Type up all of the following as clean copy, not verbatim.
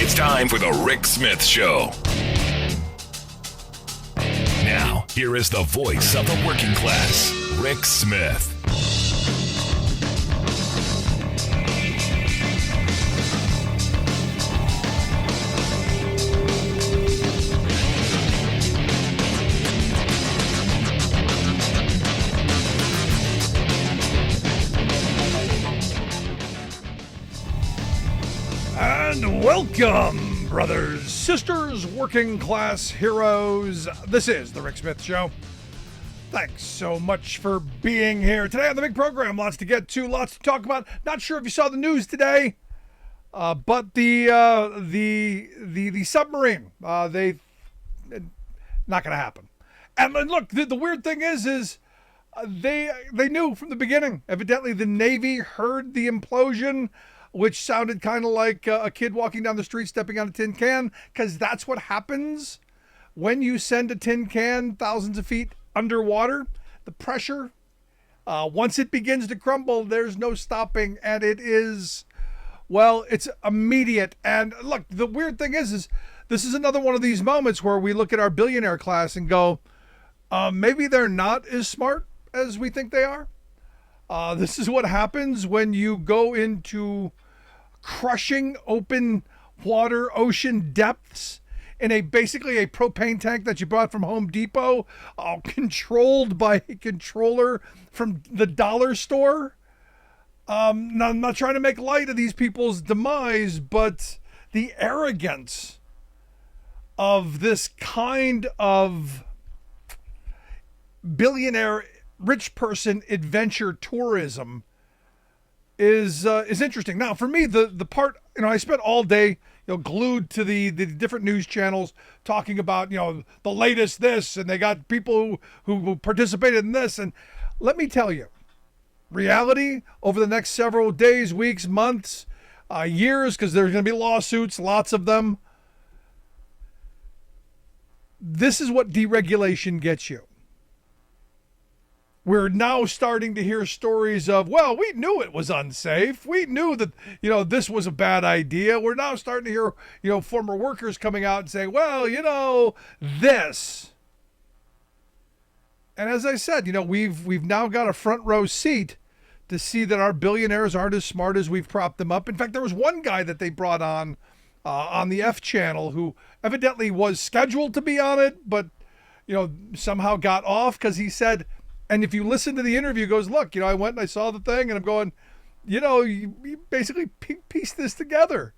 It's time for the Rick Smith Show. Now, here is the voice of the working class, Rick Smith. And welcome, brothers, sisters, working class heroes. This is the Rick Smith Show. Thanks so much for being here today on the big program. Lots to get to, lots to talk about. Not sure if you saw the news today, but the submarine, not going to happen. And look, the weird thing is they knew from the beginning. Evidently, the Navy heard the implosion, which sounded kind of like a kid walking down the street stepping on a tin can, because that's what happens when you send a tin can thousands of feet underwater. The pressure, once it begins to crumble, there's no stopping, and it is, well, it's immediate. And look, the weird thing is this is another one of these moments where we look at our billionaire class and go, maybe they're not as smart as we think they are. This is what happens when you go into crushing open water, ocean depths in basically a propane tank that you bought from Home Depot, controlled by a controller from the dollar store. Now, I'm not trying to make light of these people's demise, but the arrogance of this kind of billionaire rich person adventure tourism is interesting. Now, for me, the part, I spent all day, glued to the different news channels talking about, the latest this, and they got people who participated in this. And let me tell you, reality over the next several days, weeks, months, years, because there's going to be lawsuits, lots of them. This is what deregulation gets you. We're now starting to hear stories of, well, we knew it was unsafe. We knew that, this was a bad idea. We're now starting to hear, former workers coming out and saying, well, this. And as I said, we've now got a front row seat to see that our billionaires aren't as smart as we've propped them up. In fact, there was one guy that they brought on the F channel who evidently was scheduled to be on it, but, somehow got off because he said, and if you listen to the interview, it goes, look, I went and I saw the thing, and I'm going, you basically piece this together.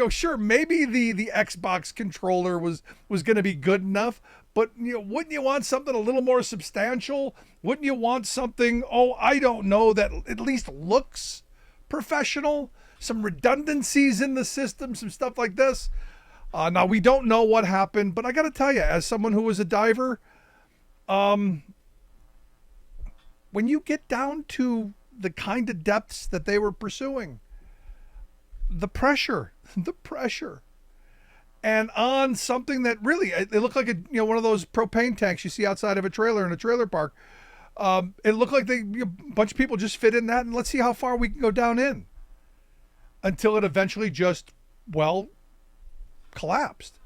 Sure, maybe the Xbox controller was going to be good enough, but, wouldn't you want something a little more substantial? Wouldn't you want something, I don't know, that at least looks professional? Some redundancies in the system, some stuff like this. Now, we don't know what happened, but I got to tell you, as someone who was a diver, when you get down to the kind of depths that they were pursuing, the pressure, and on something that really, it looked like one of those propane tanks you see outside of a trailer in a trailer park. It looked like a bunch of people just fit in that, and let's see how far we can go down in until it eventually just, collapsed.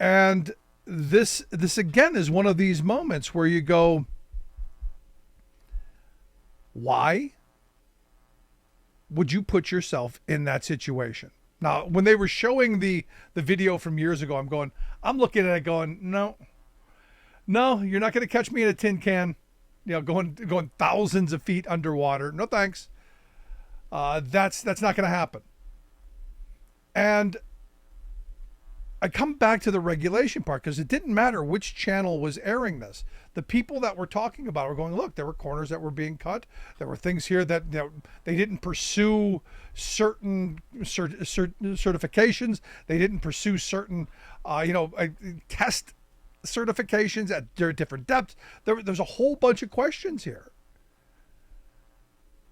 And this again is one of these moments where you go, why would you put yourself in that situation? Now, when they were showing the video from years ago, I'm looking at it going, no, you're not going to catch me in a tin can, going thousands of feet underwater. No, thanks. That's not going to happen. And I come back to the regulation part because it didn't matter which channel was airing this. The people that we're talking about were going, look, there were corners that were being cut. There were things here that they didn't pursue certain certifications. They didn't pursue certain, test certifications at different depths. There's a whole bunch of questions here.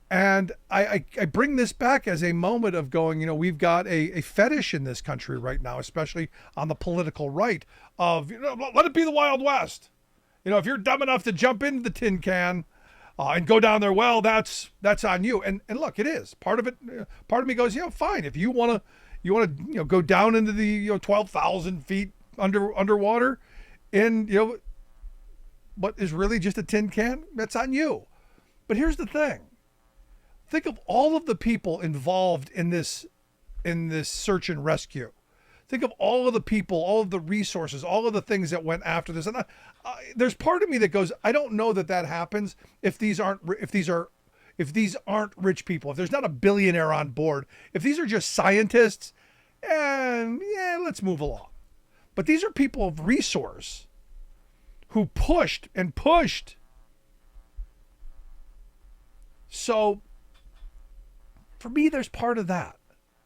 And I bring this back as a moment of going, we've got a fetish in this country right now, especially on the political right, of, let it be the Wild West. If you're dumb enough to jump into the tin can and go down there, well, that's on you. And look, it is. Part of me goes, fine. If you want You want to go down into the 12,000 feet underwater, and what is really just a tin can? That's on you. But here's the thing. Think of all of the people involved in this search and rescue. Think of all of the people, all of the resources, all of the things that went after this. And there's part of me that goes, I don't know that happens if these aren't rich people. If there's not a billionaire on board, if these are just scientists, yeah, let's move along. But these are people of resource who pushed and pushed. So for me, there's part of that.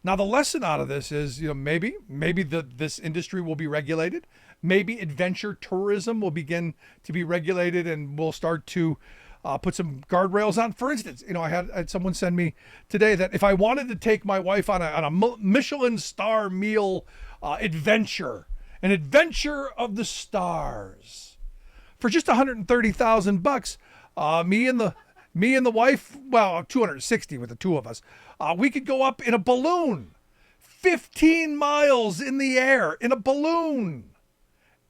Now, the lesson out of this is, maybe this industry will be regulated. Maybe adventure tourism will begin to be regulated, and we'll start to put some guardrails on. For instance, I had someone send me today that if I wanted to take my wife on a Michelin star meal adventure, an adventure of the stars, for just $130,000, me and the wife, well, 260 with the two of us, we could go up in a balloon, 15 miles in the air in a balloon,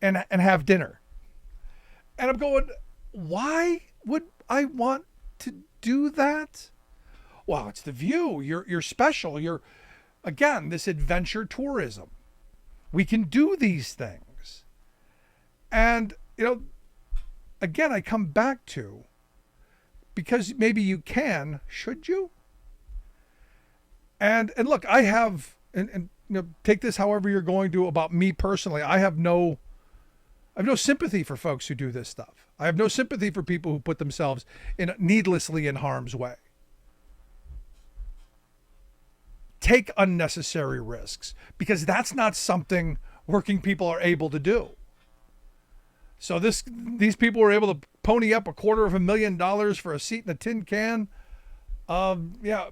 and have dinner. And I'm going, why would I want to do that? Well, it's the view. You're special. You're, again, this adventure tourism. We can do these things. And, again, I come back to, because maybe you can, should you? And look, I have, and take this however you're going to. About me personally, I have no sympathy for folks who do this stuff. I have no sympathy for people who put themselves needlessly in harm's way. Take unnecessary risks, because that's not something working people are able to do. So these people were able to pony up $250,000 for a seat in a tin can.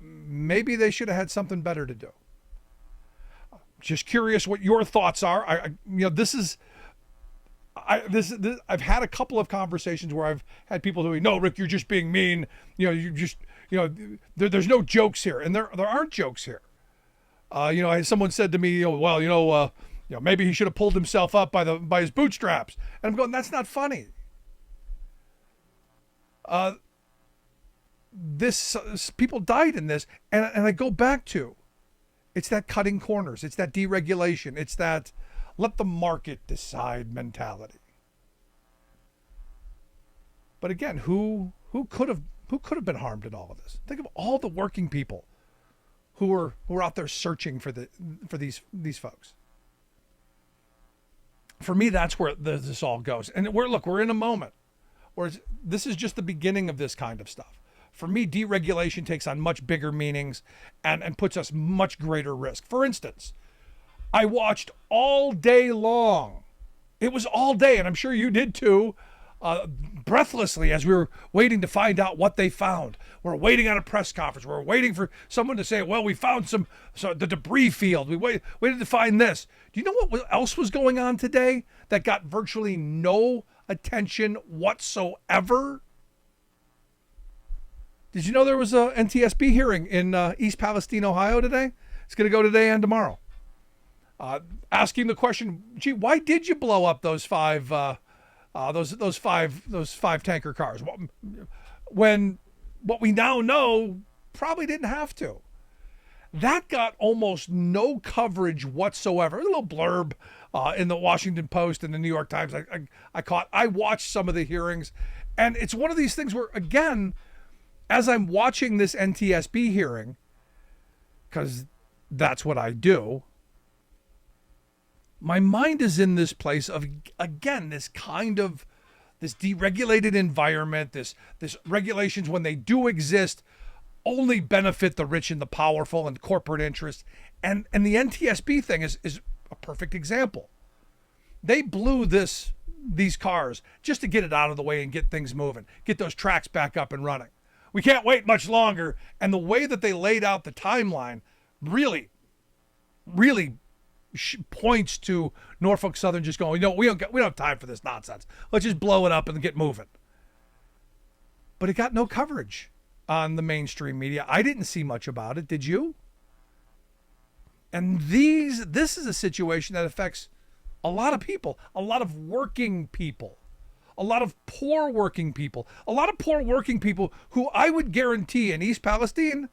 Maybe they should have had something better to do. Just curious what your thoughts are. I've had a couple of conversations where I've had people doing, no, Rick, you're just being mean. There's no jokes here, and there aren't jokes here. Someone said to me, maybe he should have pulled himself up by his bootstraps. And I'm going, that's not funny. People died in this, and I go back to, it's that cutting corners, it's that deregulation, it's that let the market decide mentality. But again, who could have been harmed in all of this? Think of all the working people who are out there searching for these folks. For me, that's where this all goes. And we're in a moment where this is just the beginning of this kind of stuff. For me, deregulation takes on much bigger meanings and puts us much greater risk. For instance, I watched all day long. It was all day, and I'm sure you did too, breathlessly as we were waiting to find out what they found. We're waiting on a press conference. We're waiting for someone to say, well, we found the debris field. We waited to find this. Do you know what else was going on today that got virtually no attention whatsoever? Did you know there was a NTSB hearing in East Palestine, Ohio today? It's going to go today and tomorrow. Asking the question, gee, why did you blow up those five tanker cars? When what we now know probably didn't have to. That got almost no coverage whatsoever. A little blurb in the Washington Post and the New York Times I caught. I watched some of the hearings, and it's one of these things where, again, as I'm watching this NTSB hearing, because that's what I do, my mind is in this place of, again, this deregulated environment, this regulations, when they do exist, only benefit the rich and the powerful and corporate interests. And the NTSB thing is a perfect example. They blew these cars just to get it out of the way and get things moving, get those tracks back up and running. We can't wait much longer. And the way that they laid out the timeline really, really points to Norfolk Southern just going, we don't have time for this nonsense. Let's just blow it up and get moving. But it got no coverage on the mainstream media. I didn't see much about it. Did you? And this is a situation that affects a lot of people, a lot of working people, a lot of poor working people, who I would guarantee in East Palestine,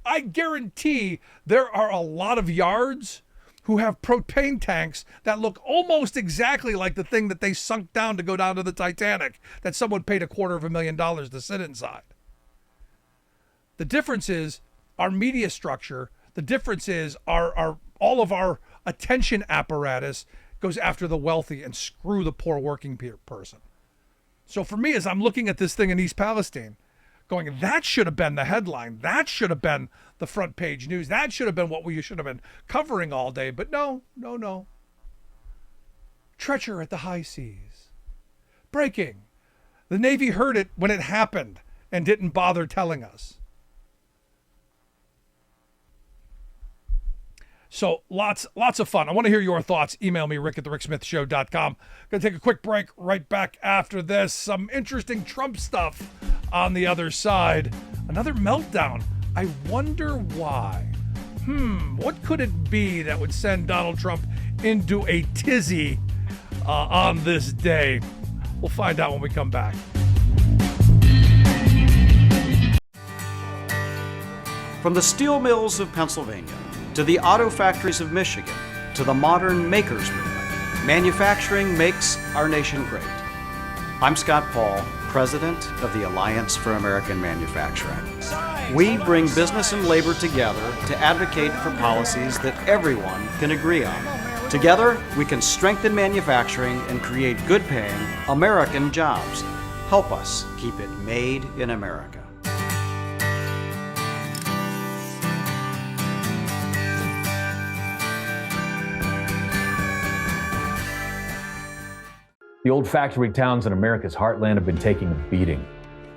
I guarantee there are a lot of yards who have propane tanks that look almost exactly like the thing that they sunk down to go down to the Titanic that someone paid $250,000 to sit inside. The difference is our media structure. The difference is our all of our attention apparatus goes after the wealthy and screw the poor working person. So for me, as I'm looking at this thing in East Palestine, going, that should have been the headline. That should have been the front page news. That should have been what we should have been covering all day. But no. Treacher at the high seas. Breaking. The Navy heard it when it happened and didn't bother telling us. So lots of fun. I want to hear your thoughts. Email me, rick@thericksmithshow.com. Going to take a quick break right back after this. Some interesting Trump stuff on the other side. Another meltdown. I wonder why. What could it be that would send Donald Trump into a tizzy on this day? We'll find out when we come back. From the steel mills of Pennsylvania to the auto factories of Michigan, to the modern makers movement, manufacturing makes our nation great. I'm Scott Paul, president of the Alliance for American Manufacturing. We bring business and labor together to advocate for policies that everyone can agree on. Together, we can strengthen manufacturing and create good-paying American jobs. Help us keep it made in America. The old factory towns in America's heartland have been taking a beating.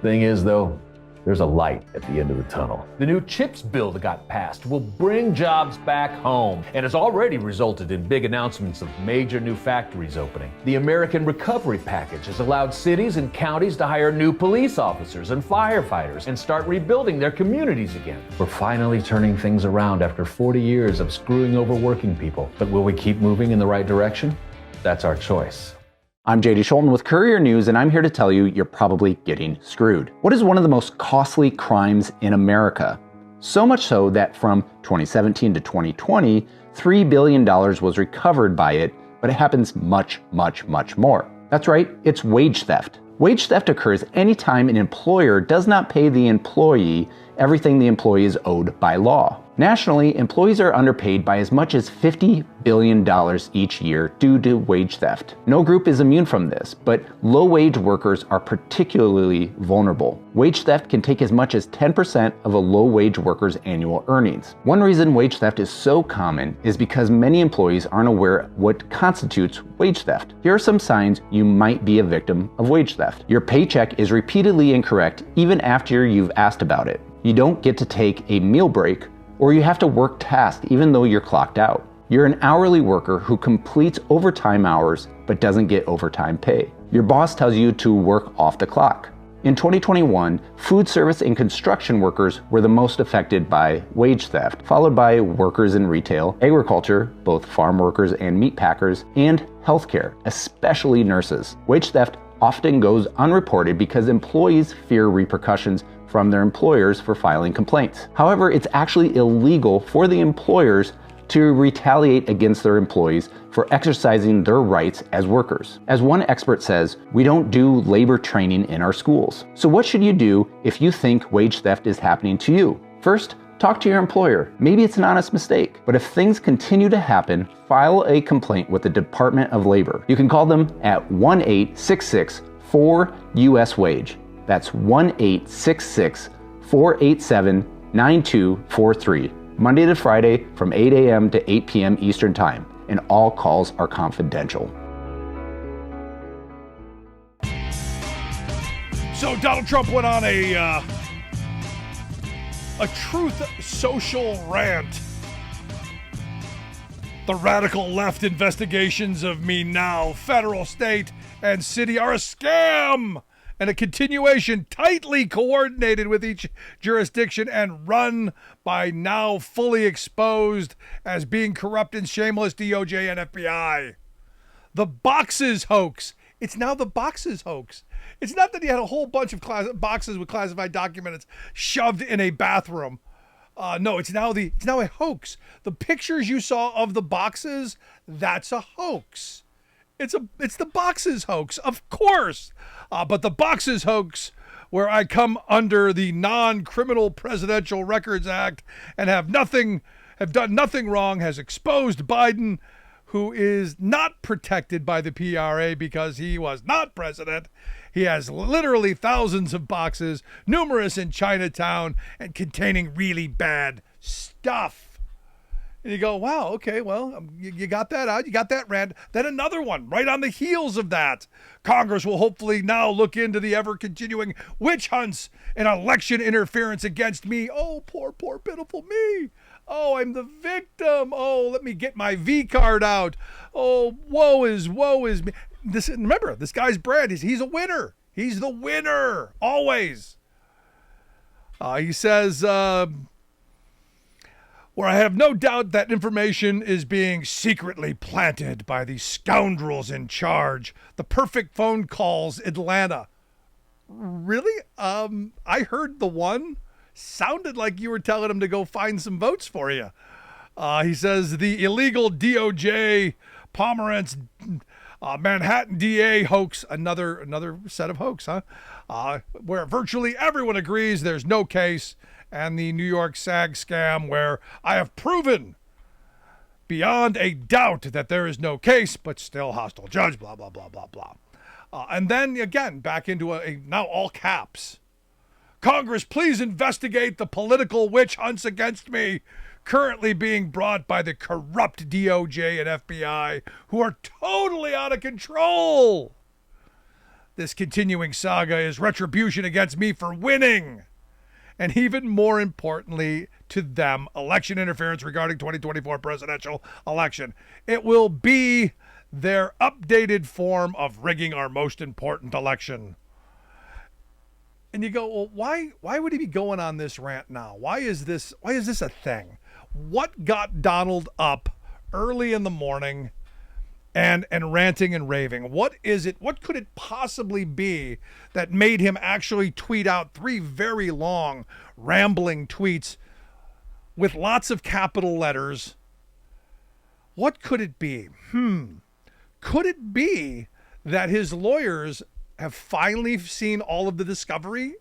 Thing is, though, there's a light at the end of the tunnel. The new CHIPS bill that got passed will bring jobs back home and has already resulted in big announcements of major new factories opening. The American Recovery Package has allowed cities and counties to hire new police officers and firefighters and start rebuilding their communities again. We're finally turning things around after 40 years of screwing over working people. But will we keep moving in the right direction? That's our choice. I'm JD Schulten with Courier News, and I'm here to tell you you're probably getting screwed. What is one of the most costly crimes in America? So much so that from 2017 to 2020, $3 billion was recovered by it, but it happens much more. That's right, it's wage theft. Wage theft occurs anytime an employer does not pay the employee everything the employee is owed by law. Nationally, employees are underpaid by as much as $50 billion each year due to wage theft. No group is immune from this, but low-wage workers are particularly vulnerable. Wage theft can take as much as 10% of a low-wage worker's annual earnings. One reason wage theft is so common is because many employees aren't aware what constitutes wage theft. Here are some signs you might be a victim of wage theft. Your paycheck is repeatedly incorrect even after you've asked about it. You don't get to take a meal break, or you have to work tasks even though you're clocked out. You're an hourly worker who completes overtime hours but doesn't get overtime pay. Your boss tells you to work off the clock. In 2021, food service and construction workers were the most affected by wage theft, followed by workers in retail, agriculture, both farm workers and meat packers, and healthcare, especially nurses. Wage theft often goes unreported because employees fear repercussions from their employers for filing complaints. However, it's actually illegal for the employers to retaliate against their employees for exercising their rights as workers. As one expert says, we don't do labor training in our schools. So what should you do if you think wage theft is happening to you? First, talk to your employer. Maybe it's an honest mistake, but if things continue to happen, file a complaint with the Department of Labor. You can call them at 1-866-4-US-WAGE. That's 1-866-487-9243. Monday to Friday from 8 a.m. to 8 p.m. Eastern Time, and all calls are confidential. So Donald Trump went on a Truth Social rant. The radical left investigations of me now, federal, state, and city are a scam. and a continuation tightly coordinated with each jurisdiction and run by now fully exposed as being corrupt and shameless DOJ and FBI. The boxes hoax. It's now the boxes hoax. It's not that he had a whole bunch of boxes with classified documents shoved in a bathroom. No, it's now a hoax. The pictures you saw of the boxes, that's a hoax. It's the boxes hoax, of course. But the boxes hoax, where I come under the Non-Criminal Presidential Records Act and have done nothing wrong, has exposed Biden, who is not protected by the PRA because he was not president. He has literally thousands of boxes, numerous in Chinatown, and containing really bad stuff. And you go, wow, okay, well, you got that out. You got that, Rand. Then another one right on the heels of that. Congress will hopefully now look into the ever-continuing witch hunts and election interference against me. Oh, poor, pitiful me. Oh, I'm the victim. Oh, let me get my V card out. Oh, woe is me. Remember, this guy's Brad. He's a winner. He's the winner, always. He says, where I have no doubt that information is being secretly planted by the scoundrels in charge. The perfect phone calls, Atlanta. Really? I heard the one. Sounded like you were telling him to go find some votes for you. He says the illegal DOJ Pomerantz Manhattan DA hoax, another set of hoax, huh? Where virtually everyone agrees there's no case, and the New York SAG scam where I have proven beyond a doubt that there is no case, but still hostile judge, blah, blah, blah, blah, blah. And then again, back into a now all caps. Congress, please investigate the political witch hunts against me currently being brought by the corrupt DOJ and FBI who are totally out of control. This continuing saga is retribution against me for winning. And even more importantly to them, election interference regarding 2024 presidential election. It will be their updated form of rigging our most important election. And you go, well, why would he be going on this rant now? Why is this a thing? What got Donald up early in the morning and ranting and raving? What is it? What could it possibly be that made him actually tweet out 3 very long, rambling tweets with lots of capital letters? What could it be? Could it be that his lawyers have finally seen all of the discovery?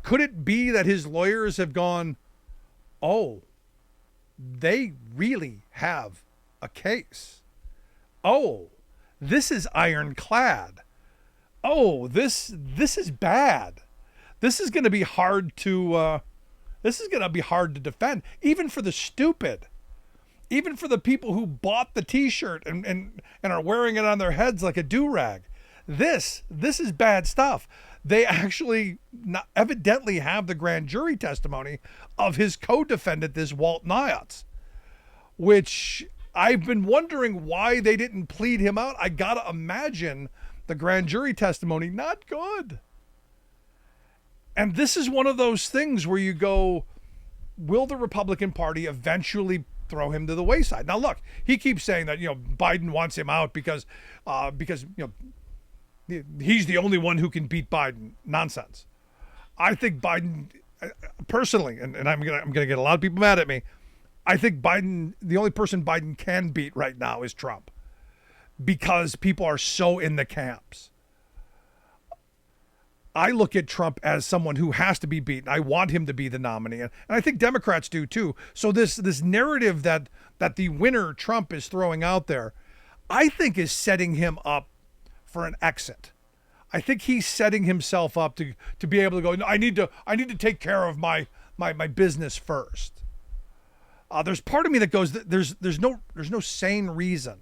Could it be that his lawyers have gone, oh, they really have a case? Oh, this is ironclad. Oh, this is bad. This is going to be hard to defend, even for the stupid, even for the people who bought the T-shirt and are wearing it on their heads like a do-rag. This is bad stuff. They actually evidently have the grand jury testimony of his co-defendant, this Walt Nyotz, which I've been wondering why they didn't plead him out. I gotta imagine the grand jury testimony not good. And this is one of those things where you go, will the Republican Party eventually throw him to the wayside? Now, look, he keeps saying that, Biden wants him out because he's the only one who can beat Biden. Nonsense. I think Biden, personally, and I'm gonna get a lot of people mad at me, I think Biden, the only person Biden can beat right now is Trump, because people are so in the camps. I look at Trump as someone who has to be beaten. I want him to be the nominee, and I think Democrats do too. So this narrative that the winner Trump is throwing out there, I think is setting him up for an exit. I think he's setting himself up to be able to go, no, I need to take care of my business first. There's part of me that goes, there's no sane reason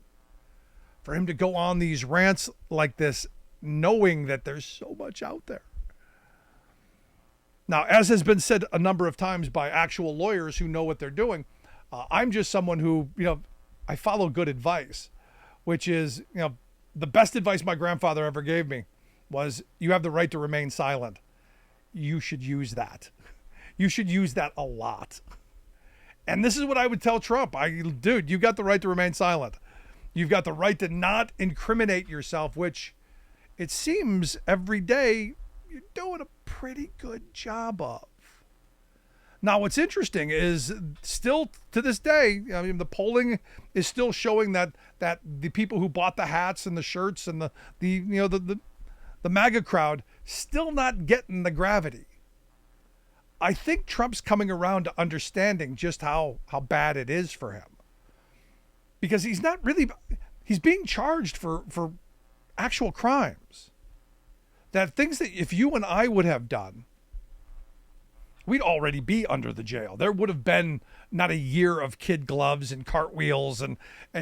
for him to go on these rants like this, knowing that there's so much out there. Now, as has been said a number of times by actual lawyers who know what they're doing, I'm just someone who, I follow good advice, which is, the best advice my grandfather ever gave me was, you have the right to remain silent. You should use that. You should use that a lot. And this is what I would tell Trump. Dude, you've got the right to remain silent. You've got the right to not incriminate yourself, which it seems every day you're doing a pretty good job of. Now, what's interesting is still to this day, I mean, the polling is still showing that the people who bought the hats and the shirts and the MAGA crowd still not getting the gravity. I think Trump's coming around to understanding just how bad it is for him. Because he's being charged for actual crimes. That things that if you and I would have done, we'd already be under the jail. There would have been not a year of kid gloves and cartwheels and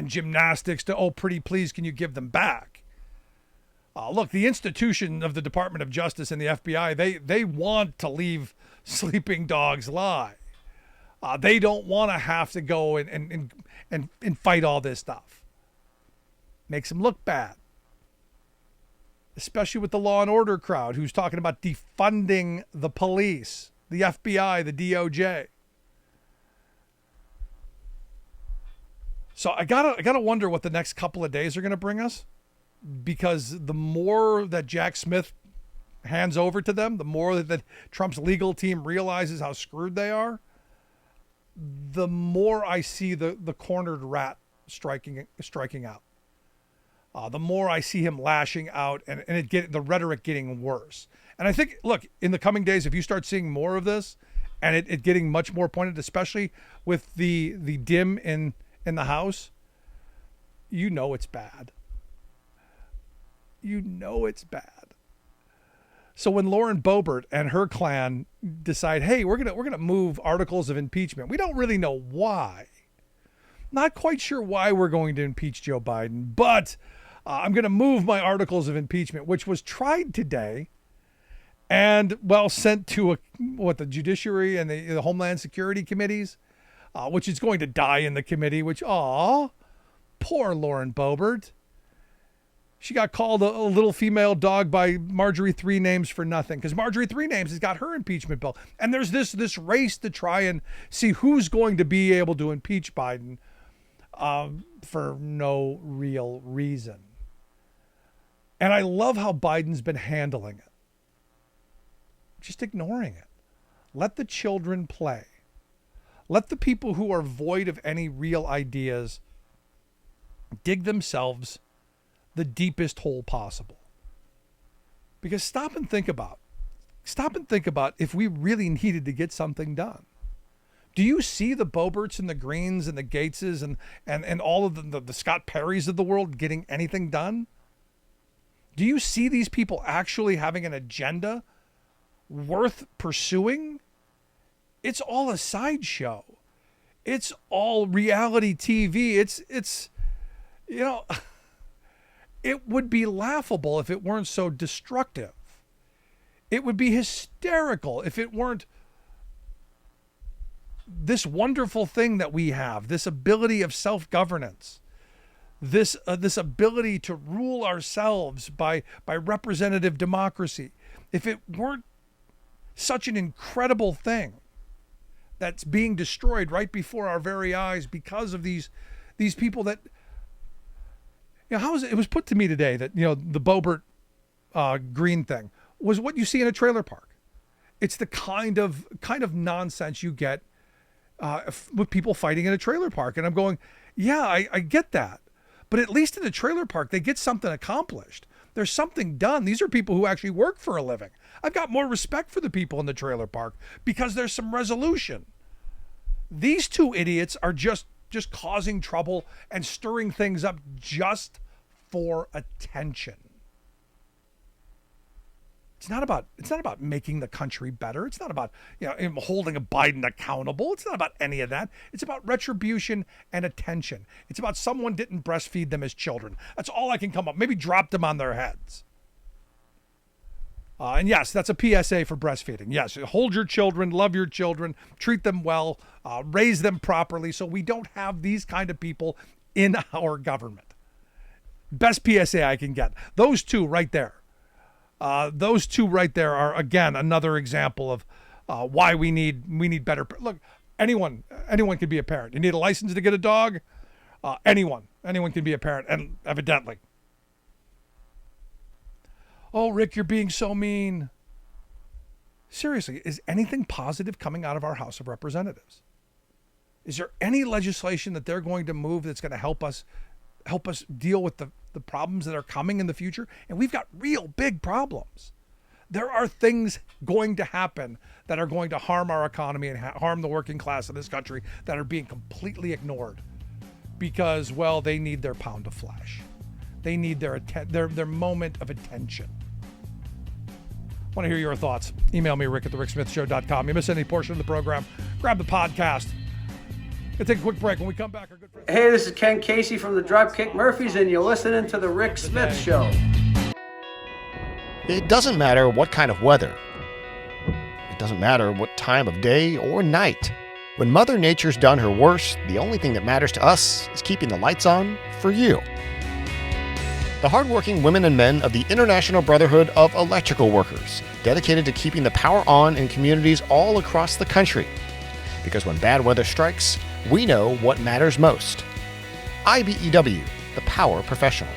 gymnastics to, oh, pretty please, can you give them back? Look, the institution of the Department of Justice and the FBI, they want to leave sleeping dogs lie. They don't want to have to go and fight all this stuff. Makes them look bad. Especially with the law and order crowd who's talking about defunding the police, the FBI, the DOJ. So I gotta wonder what the next couple of days are going to bring us, because the more that Jack Smith hands over to them, the more that Trump's legal team realizes how screwed they are, the more I see the cornered rat striking out. The more I see him lashing out and the rhetoric getting worse. And I think, look, in the coming days, if you start seeing more of this and it getting much more pointed, especially with the dim in the House, you know it's bad. You know it's bad. So when Lauren Boebert and her clan decide, hey, we're gonna move articles of impeachment, we don't really know why. Not quite sure why we're going to impeach Joe Biden, but I'm going to move my articles of impeachment, which was tried today and, well, sent to the Judiciary and the Homeland Security committees, which is going to die in the committee, which, poor Lauren Boebert. She got called a little female dog by Marjorie Three Names for nothing, because Marjorie Three Names has got her impeachment bill. And there's this race to try and see who's going to be able to impeach Biden for no real reason. And I love how Biden's been handling it. Just ignoring it. Let the children play. Let the people who are void of any real ideas dig themselves the deepest hole possible. Because stop and think about if we really needed to get something done. Do you see the Boeberts and the Greens and the Gateses and all of the Scott Perrys of the world getting anything done? Do you see these people actually having an agenda worth pursuing? It's all a sideshow. It's all reality TV. It's it would be laughable if it weren't so destructive. It would be hysterical if it weren't this wonderful thing that we have, this ability of self-governance, this ability to rule ourselves by representative democracy. If it weren't such an incredible thing that's being destroyed right before our very eyes because of these people that, it was put to me today that, the Boebert Green thing was what you see in a trailer park. It's the kind of nonsense you get with people fighting in a trailer park. And I'm going, yeah, I get that. But at least in a trailer park, they get something accomplished. There's something done. These are people who actually work for a living. I've got more respect for the people in the trailer park because there's some resolution. These two idiots are just causing trouble and stirring things up just for attention. It's not about making the country better. It's not about holding a Biden accountable. It's not about any of that. It's about retribution and attention. It's about someone didn't breastfeed them as children. That's all I can come up. Maybe drop them on their heads. And yes, that's a PSA for breastfeeding. Yes, hold your children, love your children, treat them well, raise them properly, so we don't have these kind of people in our government. Best PSA I can get. Those two right there. Those two right there are, again, another example of why we need better. Look, anyone can be a parent. You need a license to get a dog. Anyone can be a parent, and evidently. Oh, Rick, you're being so mean. Seriously, is anything positive coming out of our House of Representatives? Is there any legislation that they're going to move that's going to help us deal with the problems that are coming in the future? And we've got real big problems. There are things going to happen that are going to harm our economy and harm the working class in this country that are being completely ignored because, well, they need their pound of flesh. They need their moment of attention. I want to hear your thoughts. Email me, rick@thericksmithshow.com. You miss any portion of the program, grab the podcast. We'll take a quick break. When we come back, our good friend... Hey, this is Ken Casey from the Dropkick Murphys, and you're listening to The Rick Smith Show. It doesn't matter what kind of weather. It doesn't matter what time of day or night. When Mother Nature's done her worst, the only thing that matters to us is keeping the lights on for you. The hardworking women and men of the International Brotherhood of Electrical Workers, dedicated to keeping the power on in communities all across the country. Because when bad weather strikes, we know what matters most. IBEW, the power professionals.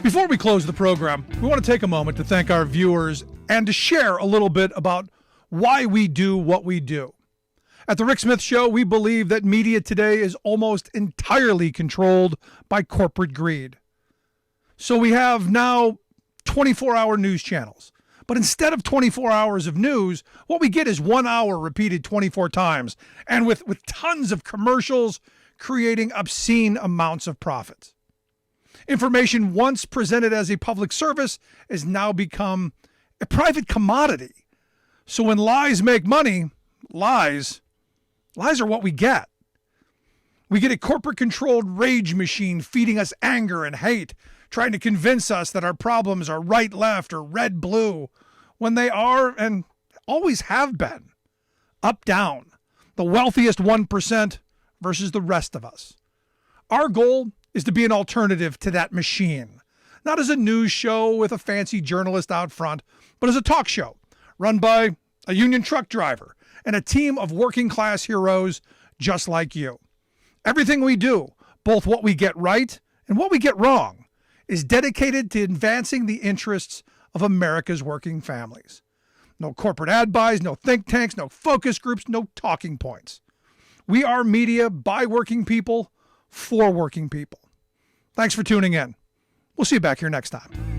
Before we close the program, we want to take a moment to thank our viewers and to share a little bit about why we do what we do. At The Rick Smith Show, we believe that media today is almost entirely controlled by corporate greed. So we have now 24-hour news channels. But instead of 24 hours of news, what we get is 1 hour repeated 24 times, and with tons of commercials creating obscene amounts of profits. Information once presented as a public service has now become a private commodity. So when lies make money, lies are what we get. We get a corporate-controlled rage machine feeding us anger and hate, trying to convince us that our problems are right, left, or red, blue, when they are and always have been up, down, the wealthiest 1% versus the rest of us. Our goal is to be an alternative to that machine, not as a news show with a fancy journalist out front, but as a talk show run by a union truck driver and a team of working class heroes just like you. Everything we do, both what we get right and what we get wrong, is dedicated to advancing the interests of America's working families. No corporate ad buys, no think tanks, no focus groups, no talking points. We are media by working people for working people. Thanks for tuning in. We'll see you back here next time.